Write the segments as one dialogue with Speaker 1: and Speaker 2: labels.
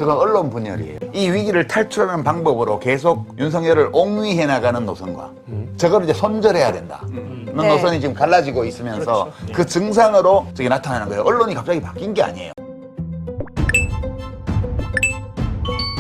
Speaker 1: 저건 언론 분열이에요. 이 위기를 탈출하는 방법으로 계속 윤석열을 옹위해 나가는 노선과 저걸 이제 손절해야 된다는
Speaker 2: 네.
Speaker 1: 노선이 지금 갈라지고 있으면서
Speaker 3: 그렇죠.
Speaker 1: 그 증상으로 저게 나타나는 거예요. 언론이 갑자기 바뀐 게 아니에요.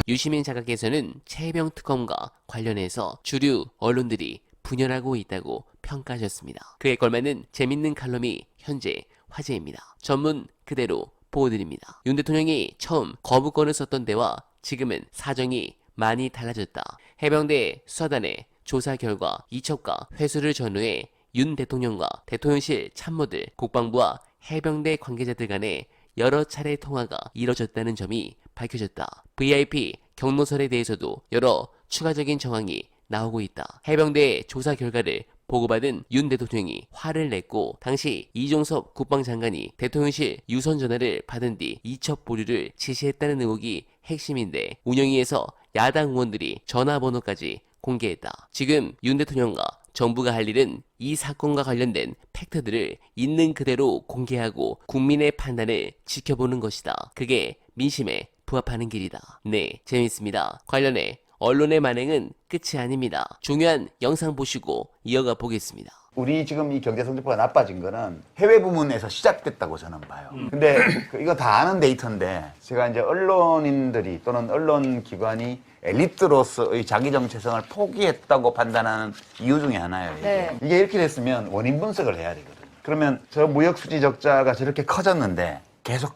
Speaker 4: 유시민 작가께서는 최혜병 특검과 관련해서 주류 언론들이 분열하고 있다고 평가하셨습니다. 그에 걸맞는 재밌는 칼럼이 현재 화제입니다. 전문 그대로 보여드립니다. 윤 대통령이 처음 거부권을 썼던 때와 지금은 사정이 많이 달라졌다. 해병대 수사단의 조사 결과 이첩과 회수를 전후해 윤 대통령과 대통령실 참모들, 국방부와 해병대 관계자들 간에 여러 차례 통화가 이뤄졌다는 점이 밝혀졌다. VIP 경로설에 대해서도 여러 추가적인 정황이 나오고 있다. 해병대의 조사 결과를 보고받은 윤 대통령이 화를 냈고 당시 이종섭 국방장관이 대통령실 유선 전화를 받은 뒤 이첩 보류를 지시했다는 의혹이 핵심인데 운영위에서 야당 의원들이 전화번호까지 공개했다. 지금 윤 대통령과 정부가 할 일은 이 사건과 관련된 팩트들을 있는 그대로 공개하고 국민의 판단을 지켜보는 것이다. 그게 민심에 부합하는 길이다. 네, 재밌습니다. 관련해 언론의 만행은 끝이 아닙니다. 중요한 영상 보시고 이어가 보겠습니다.
Speaker 1: 우리 지금 이 경제 성적표가 나빠진 거는 해외 부문에서 시작됐다고 저는 봐요. 근데 이거 다 아는 데이터인데 제가 이제 언론인들이 또는 언론 기관이 엘리트로서의 자기 정체성을 포기했다고 판단하는 이유 중에 하나예요. 이게.
Speaker 2: 네.
Speaker 1: 이게 이렇게 됐으면 원인 분석을 해야 되거든요. 그러면 저 무역 수지 적자가 저렇게 커졌는데 계속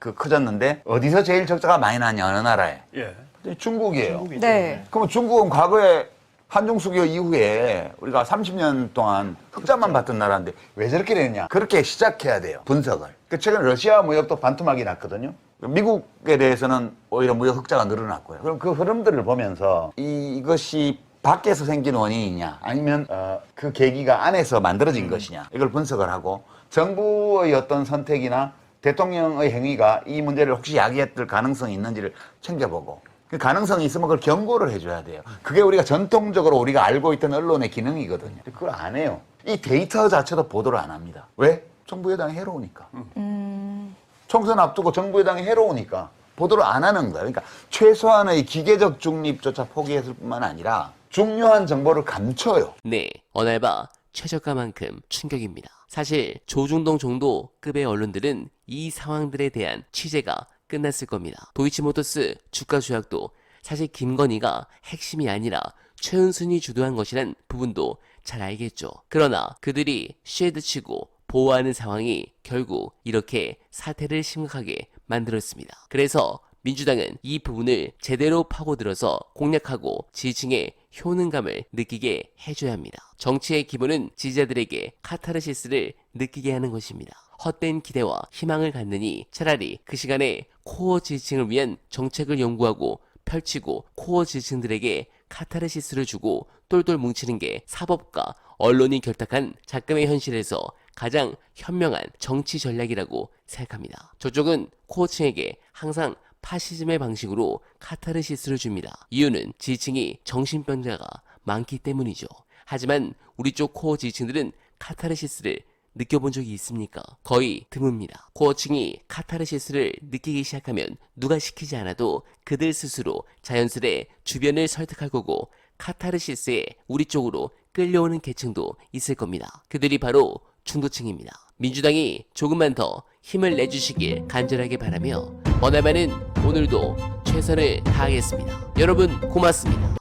Speaker 1: 커졌는데 어디서 제일 적자가 많이 나냐 어느 나라에?
Speaker 3: 예.
Speaker 1: 중국이에요.
Speaker 3: 중국이죠.
Speaker 2: 네.
Speaker 1: 그러면 중국은 과거에 한중 수교 이후에 우리가 30년 동안 흑자만 봤던 나라인데 왜 저렇게 되느냐? 그렇게 시작해야 돼요. 분석을. 최근 러시아 무역도 반토막이 났거든요. 미국에 대해서는 오히려 무역 흑자가 늘어났고요. 그럼 그 흐름들을 보면서 이것이 밖에서 생긴 원인이냐 아니면 그 계기가 안에서 만들어진 것이냐 이걸 분석을 하고 정부의 어떤 선택이나 대통령의 행위가 이 문제를 혹시 야기했을 가능성이 있는지를 챙겨보고 그 가능성이 있으면 그걸 경고를 해줘야 돼요. 그게 우리가 전통적으로 우리가 알고 있던 언론의 기능이거든요. 그걸 안 해요. 이 데이터 자체도 보도를 안 합니다. 왜? 정부 여당이 해로우니까. 총선 앞두고 정부 여당이 해로우니까 보도를 안 하는 거예요. 그러니까 최소한의 기계적 중립조차 포기했을 뿐만 아니라 중요한 정보를 감춰요.
Speaker 4: 네, 어날바 최저가만큼 충격입니다. 사실 조중동 정도 급의 언론들은 이 상황들에 대한 취재가 끝났을 겁니다. 도이치모터스 주가 조작도 사실 김건희가 핵심이 아니라 최은순이 주도한 것이란 부분도 잘 알겠죠. 그러나 그들이 쉐드치고 보호하는 상황이 결국 이렇게 사태를 심각하게 만들었습니다. 그래서 민주당은 이 부분을 제대로 파고들어서 공략하고 지지층의 효능감을 느끼게 해줘야 합니다. 정치의 기본은 지지자들에게 카타르시스를 느끼게 하는 것입니다. 헛된 기대와 희망을 갖느니 차라리 그 시간에 코어 지지층을 위한 정책을 연구하고 펼치고 코어 지지층들에게 카타르시스를 주고 똘똘 뭉치는 게 사법과 언론이 결탁한 작금의 현실에서 가장 현명한 정치 전략이라고 생각합니다. 저쪽은 코어층에게 항상 파시즘의 방식으로 카타르시스를 줍니다. 이유는 지지층이 정신병자가 많기 때문이죠. 하지만 우리 쪽 코어 지지층들은 카타르시스를 느껴본 적이 있습니까? 거의 드뭅니다. 코어층이 카타르시스를 느끼기 시작하면 누가 시키지 않아도 그들 스스로 자연스레 주변을 설득할 거고 카타르시스에 우리 쪽으로 끌려오는 계층도 있을 겁니다. 그들이 바로 중도층입니다. 민주당이 조금만 더 힘을 내주시길 간절하게 바라며 어날바는 오늘도 최선을 다하겠습니다. 여러분 고맙습니다.